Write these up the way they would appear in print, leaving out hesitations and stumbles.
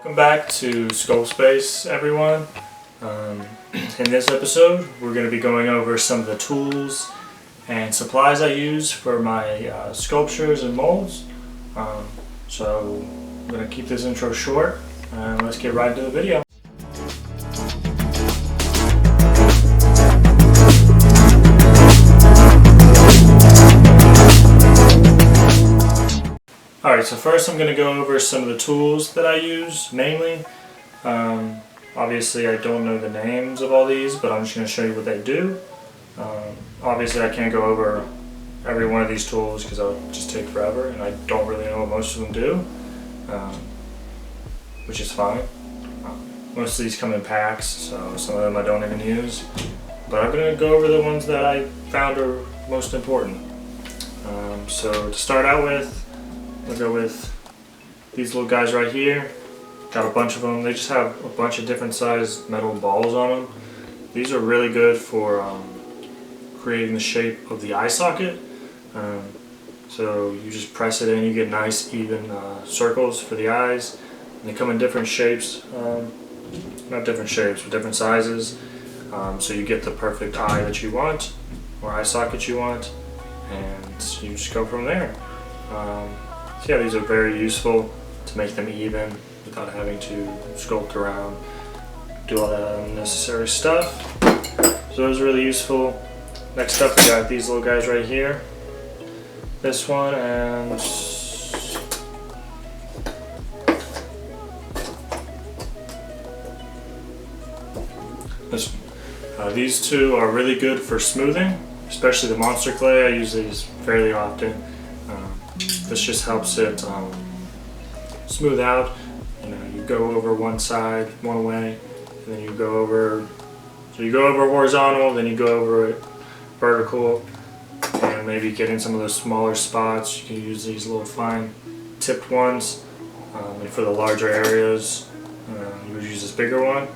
Welcome back to SculptSpace, everyone. In this episode, we're going to be going over some of the tools and supplies I use for my sculptures and molds. So I'm going to keep this intro short, and let's get right into the video. Alright, so first I'm going to go over some of the tools that I use, mainly. Obviously I don't know the names of all these, but I'm just going to show you what they do. Obviously I can't go over every one of these tools because it'll just take forever, and I don't really know what most of them do, which is fine. Most of these come in packs, so some of them I don't even use. But I'm going to go over the ones that I found are most important. So to start out with, we'll go with these little guys right here. Got a bunch of them. They just have a bunch of different sized metal balls on them. These are really good for creating the shape of the eye socket. So you just press it in, you get nice even circles for the eyes. And they come in different shapes, not different shapes, but different sizes. So you get the perfect eye that you want, or eye socket you want, and you just go from there. So yeah, these are very useful to make them even without having to sculpt around, do all that unnecessary stuff. So those are really useful. Next up, we got these little guys right here. This one and this one. These two are really good for smoothing, especially the monster clay. I use these fairly often. This just helps it smooth out. You know, you go over one side one way, and then you go over. So you go over horizontal, then you go over it vertical, and maybe get in some of those smaller spots. You can use these little fine tipped ones, and for the larger areas, you would use this bigger one.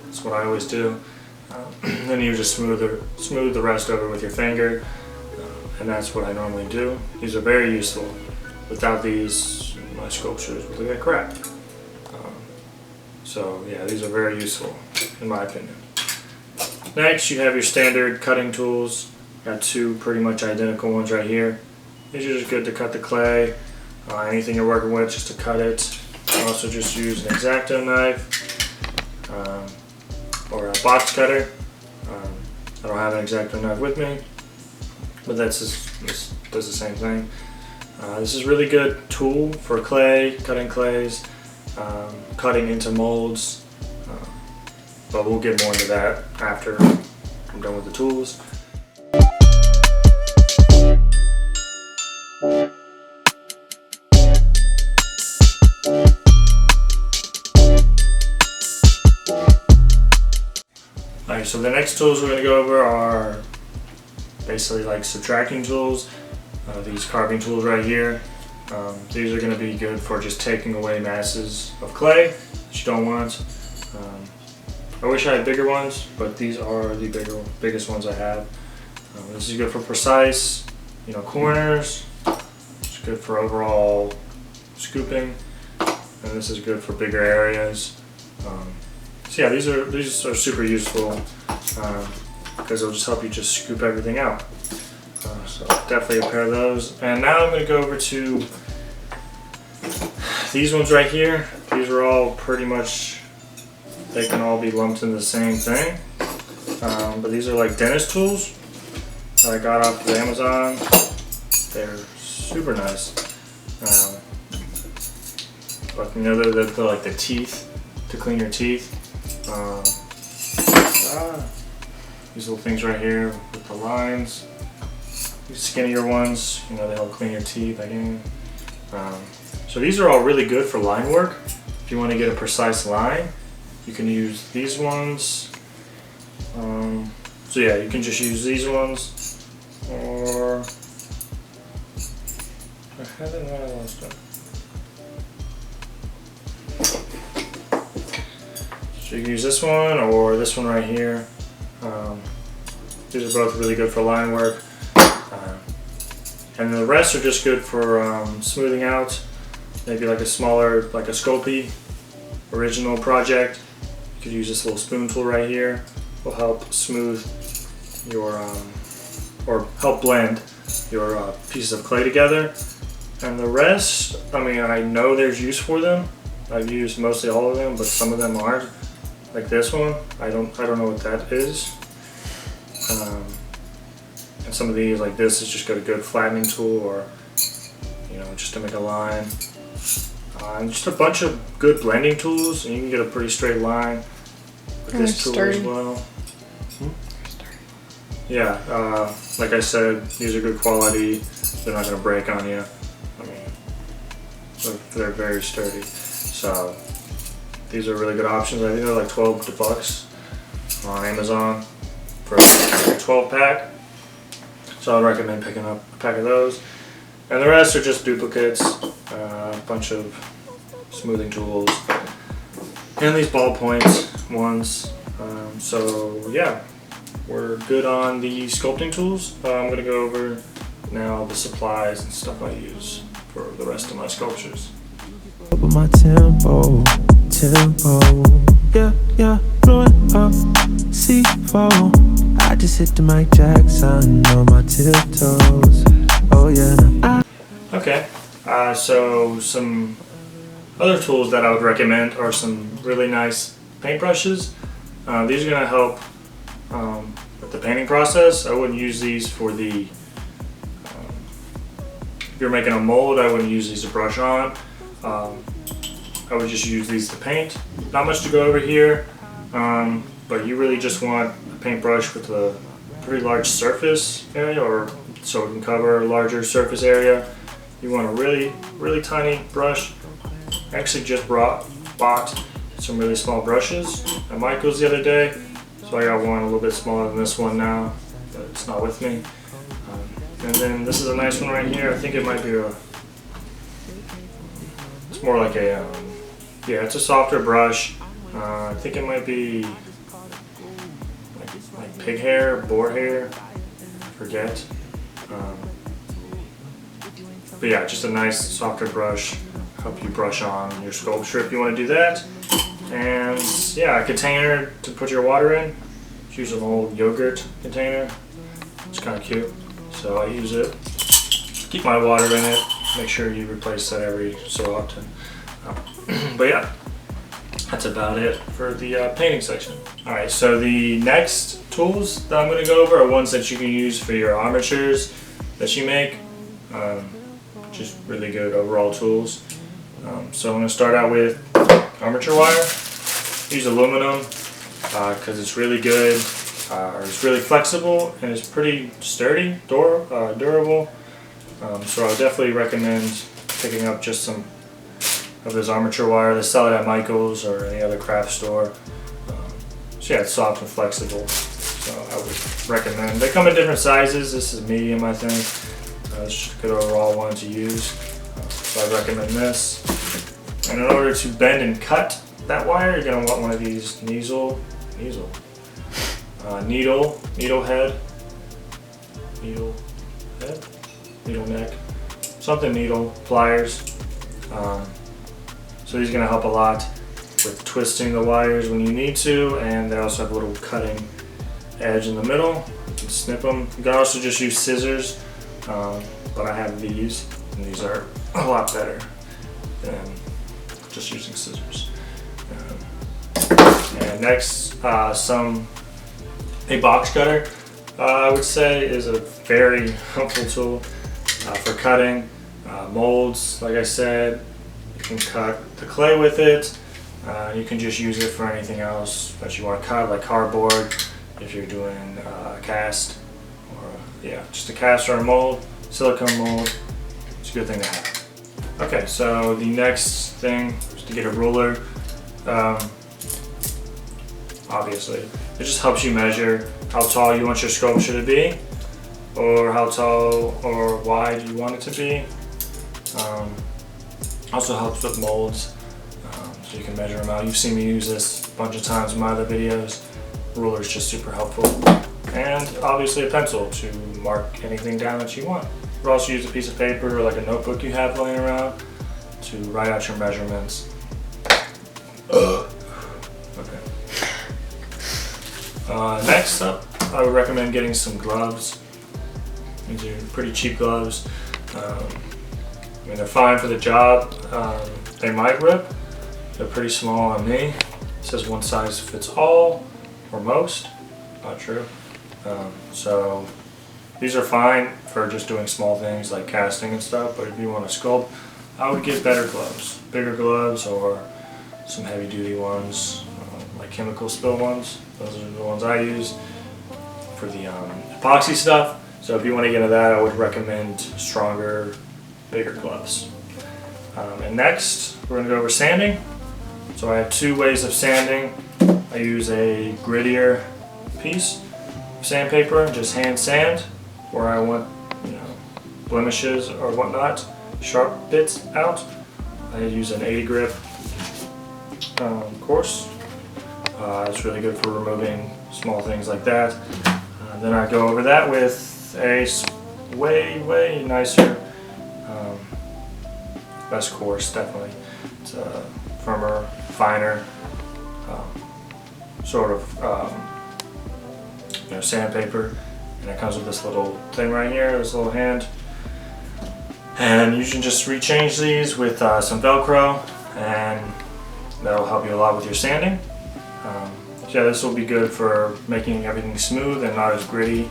That's what I always do. Then you just smooth the rest over with your finger. And that's what I normally do. These are very useful. Without these, my sculptures would look like crap. So yeah, these are very useful, in my opinion. Next, you have your standard cutting tools. Got two pretty much identical ones right here. These are just good to cut the clay. Anything you're working with, just to cut it. You also just use an X-Acto knife or a box cutter. I don't have an X-Acto knife with me, but this does the same thing. This is a really good tool for clay, cutting clays, cutting into molds, but we'll get more into that after I'm done with the tools. Alright, so the next tools we're going to go over are basically like subtracting tools. These carving tools right here. These are going to be good for just taking away masses of clay that you don't want. I wish I had bigger ones, but these are the biggest ones I have. This is good for precise, corners. It's good for overall scooping, and this is good for bigger areas. So yeah, these are super useful because it'll just help you just scoop everything out. So definitely a pair of those. And now I'm going to go over to these ones right here. These are all pretty much, they can all be lumped into the same thing. But these are like dentist tools that I got off of Amazon. They're super nice. But they're like the teeth, to clean your teeth. These little things right here with the lines. These skinnier ones, they help clean your teeth again. So these are all really good for line work. If you want to get a precise line, you can use these ones. So yeah, you can just use these ones, or I had another one stuff. So you can use this one or this one right here. These are both really good for line work. And the rest are just good for smoothing out. Maybe like a smaller, like a Sculpty original project, you could use this little spoon tool right here. It will help smooth your, or help blend your pieces of clay together. And the rest, I mean, I know there's use for them. I've used mostly all of them, but some of them aren't. Like this one, I don't know what that is. And some of these, like this, is just got a good flattening tool, or just to make a line. And just a bunch of good blending tools, and you can get a pretty straight line with this tool as well. Yeah, like I said, these are good quality. They're not going to break on you. I mean, they're very sturdy. So these are really good options. I think they're like $12 on Amazon for a 12 pack. So I'd recommend picking up a pack of those. And the rest are just duplicates, a bunch of smoothing tools, and these ballpoint ones. So yeah, we're good on the sculpting tools. I'm going to go over now the supplies and stuff I use for the rest of my sculptures. My tempo, yeah, blowing up, C4. I just hit the Mike Jackson on my tiptoes. Oh yeah. Okay, so some other tools that I would recommend are some really nice paintbrushes. These are going to help with the painting process. I wouldn't use these for the, if you're making a mold, I wouldn't use these to brush on. I would just use these to paint. Not much to go over here, but you really just want a paintbrush with a pretty large surface area, or so it can cover a larger surface area. You want a really tiny brush. I actually just bought some really small brushes at Michael's the other day, so I got one a little bit smaller than this one now, but it's not with me. And then this is a nice one right here. I think it might be it's more like a, yeah, it's a softer brush. I think it might be like pig hair, boar hair, I forget. But yeah, just a nice softer brush, help you brush on your sculpture if you want to do that. And yeah, a container to put your water in. Just use an old yogurt container. It's kind of cute, so I use it. Keep my water in it. Make sure you replace that every so often. But yeah, that's about it for the painting section. Alright, so the next tools that I'm going to go over are ones that you can use for your armatures that you make. Just really good overall tools. So I'm going to start out with armature wire. Use aluminum because it's really good, it's really flexible, and it's pretty sturdy, durable. So I would definitely recommend picking up just some of this armature wire. They sell it at Michael's or any other craft store. So yeah, it's soft and flexible. So I would recommend. They come in different sizes. This is medium, I think. It's just a good overall one to use. So I recommend this. And in order to bend and cut that wire, you're going to want one of these needle neck, something needle pliers. So these are going to help a lot with twisting the wires when you need to, and they also have a little cutting edge in the middle. You can snip them. You can also just use scissors, but I have these, and these are a lot better than just using scissors. And next, a box cutter, I would say, is a very helpful tool for cutting molds. Like I said, you can cut the clay with it. You can just use it for anything else that you want to cut, like cardboard, if you're doing a cast, or yeah, just a cast or a mold, silicone mold. It's a good thing to have. Okay, so the next thing is to get a ruler. Obviously, it just helps you measure how tall you want your sculpture to be, or how tall or wide you want it to be. Also helps with molds, so you can measure them out. You've seen me use this a bunch of times in my other videos. Ruler is just super helpful. And obviously a pencil to mark anything down that you want. You can also use a piece of paper or like a notebook you have laying around to write out your measurements. Next up, I would recommend getting some gloves. These are pretty cheap gloves. I mean, they're fine for the job. They might rip. They're pretty small on me. It says one size fits all, or most. Not true. So these are fine for just doing small things like casting and stuff, but if you want to sculpt, I would get better gloves. Bigger gloves or some heavy duty ones, like chemical spill ones. Those are the ones I use for the epoxy stuff. So if you want to get into that, I would recommend stronger, bigger gloves. And next, we're going to go over sanding. So I have two ways of sanding. I use a grittier piece of sandpaper, just hand sand, where I want, blemishes or whatnot, sharp bits out. I use an 80 grip course. It's really good for removing small things like that. Then I go over that with a way nicer, less coarse, definitely. It's firmer, finer, sort of sandpaper, and it comes with this little thing right here, this little hand. And you can just rechange these with some Velcro, and that'll help you a lot with your sanding. So yeah, this will be good for making everything smooth and not as gritty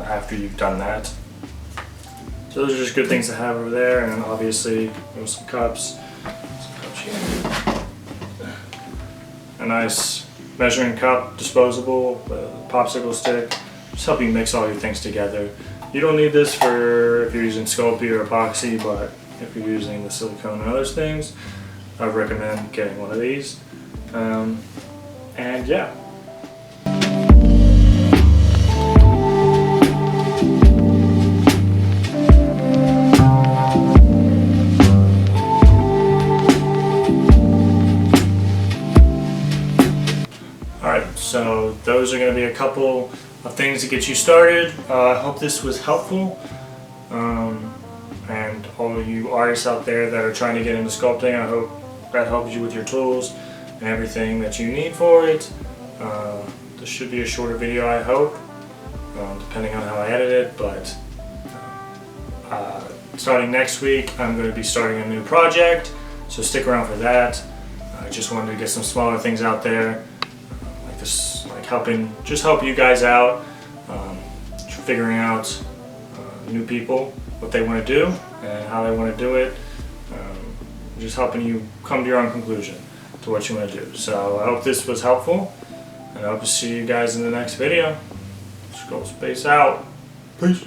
after you've done that. So those are just good things to have over there, and obviously some cups. Here. A nice measuring cup, disposable, with a popsicle stick. Just help you mix all your things together. You don't need this for if you're using Sculpt or epoxy, but if you're using the silicone and other things, I would recommend getting one of these. And yeah. Alright, so those are going to be a couple of things to get you started. I hope this was helpful. And all of you artists out there that are trying to get into sculpting, I hope that helps you with your tools and everything that you need for it. This should be a shorter video, I hope, depending on how I edit it, but starting next week I'm going to be starting a new project, so stick around for that. I just wanted to get some smaller things out there, like this, like help you guys out, figuring out new people, what they want to do and how they want to do it, just helping you come to your own conclusion to what you want to do. So I hope this was helpful, and I hope to see you guys in the next video. SculptSpace out. Peace.